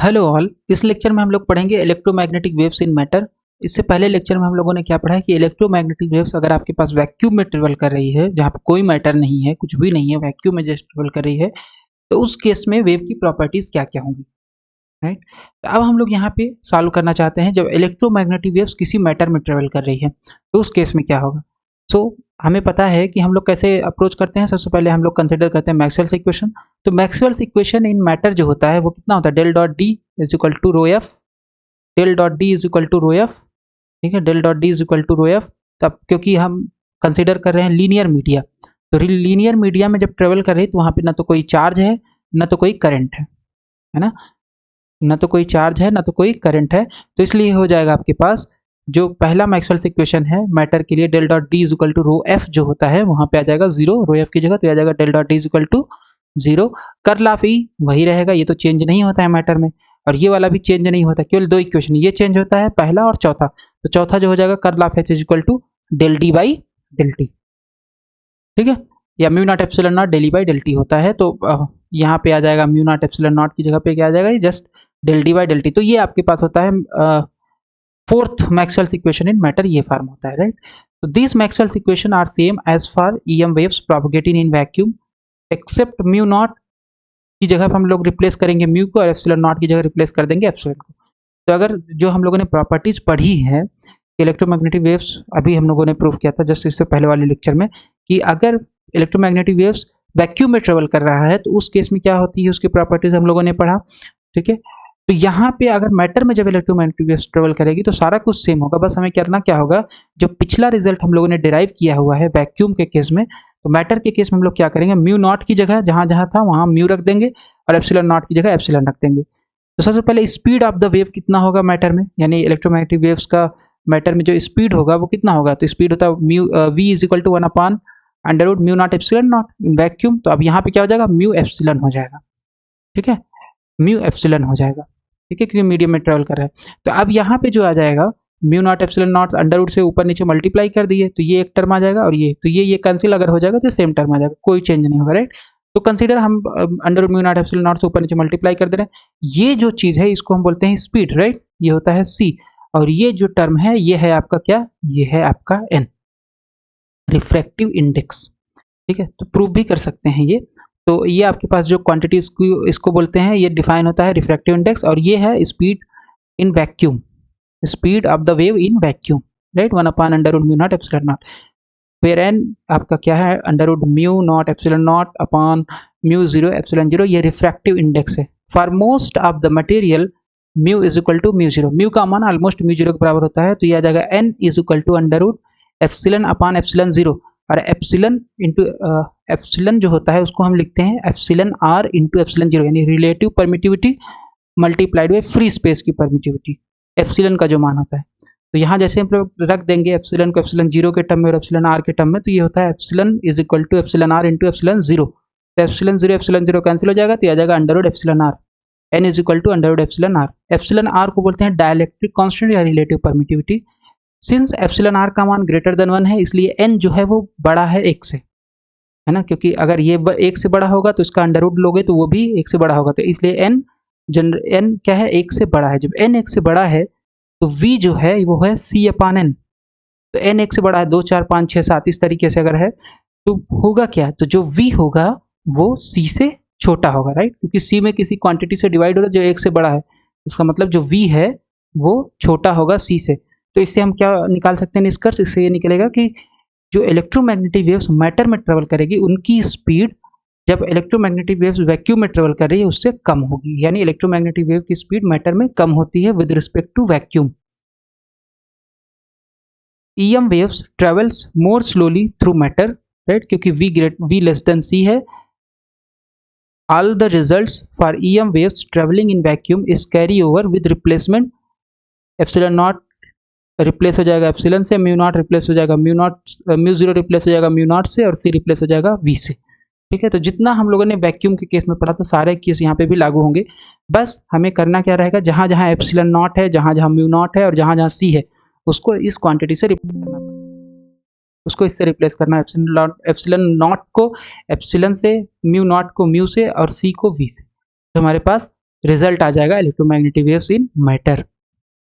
Hello all. इस lecture में हम लोग पढ़ेंगे इलेक्ट्रोमैग्नेटिक वेव्स इन मैटर। इससे पहले लेक्चर में हम लोगों ने क्या पढ़ा है कि इलेक्ट्रोमैग्नेटिक वेव्स अगर आपके पास वैक्यूम में ट्रेवल कर रही है, जहाँ पे कोई मैटर नहीं है, कुछ भी नहीं है, वैक्यूम में जस्ट ट्रेवल कर रही है, तो उस केस में वेव की प्रॉपर्टीज क्या क्या होंगी, राइट। तो अब हम लोग यहाँ पे सॉल्व करना चाहते हैं जब इलेक्ट्रोमैग्नेटिक वेव्स किसी मैटर में ट्रेवल कर रही है तो उस केस में क्या होगा। सो हमें पता है कि हम लोग कैसे अप्रोच करते हैं। सबसे पहले हम लोग कंसिडर करते हैं मैक्सवेल्स इक्वेशन। तो मैक्सवेल्स इक्वेशन इन मैटर जो होता है वो कितना होता है, del dot D is equal to rho F, del dot D is equal to rho F. ठीक है, del dot D is equal to rho F. तब क्योंकि हम कंसिडर कर रहे हैं लीनियर मीडिया, तो लीनियर मीडिया में जब ट्रेवल कर रही है तो वहाँ पे ना तो कोई चार्ज है ना तो कोई करंट है ना, ना तो कोई चार्ज है ना तो कोई करंट है। तो इसलिए हो जाएगा आपके पास जो पहला मैक्सवेल्स इक्वेशन है मैटर के लिए, del dot D is equal to rho F जो होता है वहां पे आ जाएगा जीरो, रो एफ की जगह तो आ जाएगा del dot D is equal to zero. Curl of E वही रहेगा, ये तो चेंज नहीं होता है मैटर में, और ये वाला भी चेंज नहीं होता, केवल दो इक्वेशन ये चेंज होता है, पहला और चौथा। तो चौथा जो हो जाएगा curl of H is equal to del D by del T. ठीक है, या mu naught epsilon naught del E by del T होता है। तो यहाँ पे आ जाएगा म्यू नॉट एप्सिलॉन नॉट की जगह पे क्या आ जाएगा, just del D by del T. तो ये आपके पास होता है fourth Maxwell's equation in matter, ये फॉर्म होता है, राइट। तो this Maxwell's equation are same as for EM waves propagating in vacuum except mu naught की जगह पर हम लोग रिप्लेस करेंगे म्यू को, और एप्सिलॉन नॉट की जगह रिप्लेस कर देंगे एप्सिलॉन को। तो अगर जो हम लोगों ने प्रॉपर्टीज पढ़ी है इलेक्ट्रोमैग्नेटिक वेव्स, अभी हम लोगों ने प्रूव किया था जस्ट इससे पहले वाले लेक्चर में, कि अगर इलेक्ट्रोमैग्नेटिक वेव्स वैक्यूम में ट्रेवल कर रहा है तो उस केस में क्या होती है, उसकी प्रॉपर्टीज हम लोगों ने पढ़ा। ठीक है, तो यहाँ पे अगर मैटर में जब इलेक्ट्रोमैग्नेटिक वेव्स ट्रेवल करेगी तो सारा कुछ सेम होगा, बस हमें करना क्या होगा, जो पिछला रिजल्ट हम लोगों ने डिराइव किया हुआ है वैक्यूम के केस में, तो मैटर के केस में हम लोग क्या करेंगे, म्यू नॉट की जगह जहां जहां था वहां म्यू रख देंगे और एप्सिलॉन नॉट की जगह एप्सिलॉन रख देंगे। तो सबसे पहले स्पीड ऑफ द वेव कितना होगा मैटर में, यानी इलेक्ट्रोमैग्नेटिक वेव्स का मैटर में जो स्पीड होगा वो कितना होगा, तो स्पीड होता है mu V is equal to 1 upon under root mu naught epsilon naught vacuum. तो अब यहाँ पे क्या हो जाएगा, म्यू एप्सिलॉन हो जाएगा। ठीक है, म्यू एप्सिलॉन हो जाएगा। ठीक है, क्योंकि मीडियम में ट्रेवल कर रहा है। तो अब यहाँ पे जो आ जाएगा mu naught epsilon naught under root से ऊपर नीचे मल्टीप्लाई कर दिए तो ये एक टर्म आ जाएगा, और ये तो ये कैंसिल अगर हो जाएगा तो सेम टर्म आ जाएगा, कोई चेंज नहीं होगा, राइट। तो कंसीडर हम under root mu naught epsilon naught से ऊपर नीचे मल्टीप्लाई कर दे रहे हैं, ये जो चीज है इसको हम बोलते हैं स्पीड, राइट। ये होता है सी, और ये जो टर्म है ये है आपका क्या, ये है आपका एन, रिफ्रैक्टिव इंडेक्स। ठीक है, तो प्रूव भी कर सकते हैं ये। तो ये आपके पास जो क्वांटिटी इसको बोलते हैं, ये डिफाइन होता है रिफ्रैक्टिव इंडेक्स, और ये है speed in vacuum, speed of the wave in vacuum, right. 1 upon under root mu naught epsilon naught, where N आपका क्या है, under root mu naught epsilon naught upon mu zero epsilon zero, ये refractive index है। For most of the material mu is equal to mu zero, mu का मान almost mu zero के बराबर होता है, तो ये आ जाएगा N is equal to under root epsilon upon epsilon zero, और एप्सिलॉन इंटू एप्सिलॉन जो होता है उसको हम लिखते हैं epsilon R into epsilon zero, यानी relative permittivity multiplied by free space की परमिटिविटी, एप्सिलॉन का जो मान होता है। तो यहाँ जैसे हम लोग रख देंगे एप्सिलॉन को एप्सिलॉन जीरो के टर्म में और एप्सिलॉन आर के टर्म में, तो ये होता है epsilon is equal to epsilon R into epsilon zero. तो एप्सिलॉन जीरो कैंसिल हो जाएगा, तो आ जाएगा under root epsilon R, N is equal to under root epsilon R. Epsilon R को बोलते हैं डाइलेक्ट्रिक कांस्टेंट या relative permittivity. Since epsilon R का मान ग्रेटर देन 1 है, इसलिए एन जो है वो बड़ा है एक से, है ना, क्योंकि अगर ये एक से बड़ा होगा तो इसका अंडर रूट लोगे तो वो भी एक से बड़ा होगा, तो इसलिए एन एन क्या है, एक से बड़ा है। जब एन एक से बड़ा है तो v जो है वो है c अपान एन, तो n एक से बड़ा है, 2 4 5 6 7 इस तरीके से अगर है तो होगा क्या, तो जो v होगा वो c से छोटा होगा, राइट, क्योंकि c में किसी क्वांटिटी से डिवाइड हो रहा है जो एक से बड़ा है, इसका मतलब जो v है वो छोटा होगा c से। तो इससे हम क्या निकाल सकते हैं निष्कर्ष, इससे ये निकलेगा कि जो इलेक्ट्रोमैग्नेटिक वेव्स मैटर में ट्रेवल करेगी उनकी स्पीड जब इलेक्ट्रोमैग्नेटिक वेव्स वैक्यूम में ट्रेवल कर रही है उससे कम होगी, यानी इलेक्ट्रोमैग्नेटिक वेव की स्पीड मैटर में कम होती है with respect to vacuum. EM waves travels more slowly through matter, right, क्योंकि v less than c है। All the results for EM waves traveling in vacuum is carry over with replacement, epsilon not replace हो जाएगा epsilon से, mu naught replace हो जाएगा mu zero replace हो जाएगा mu not से, और सी रिप्लेस हो जाएगा वी से। ठीक है, तो जितना हम लोगों ने वैक्यूम के केस में पढ़ा था सारे केस यहाँ पे भी लागू होंगे, बस हमें करना क्या रहेगा, जहां जहां एप्सिलॉन नॉट है, जहां जहां म्यू नॉट है और जहां जहां सी है उसको इस क्वांटिटी से रिप्लेस करना, उसको इससे रिप्लेस करना, एप्सिलॉन नॉट को एप्सिलॉन से, म्यू नॉट को म्यू से और सी को वी से। तो हमारे पास रिजल्ट आ जाएगा इलेक्ट्रोमैग्नेटिक वेव्स इन मैटर।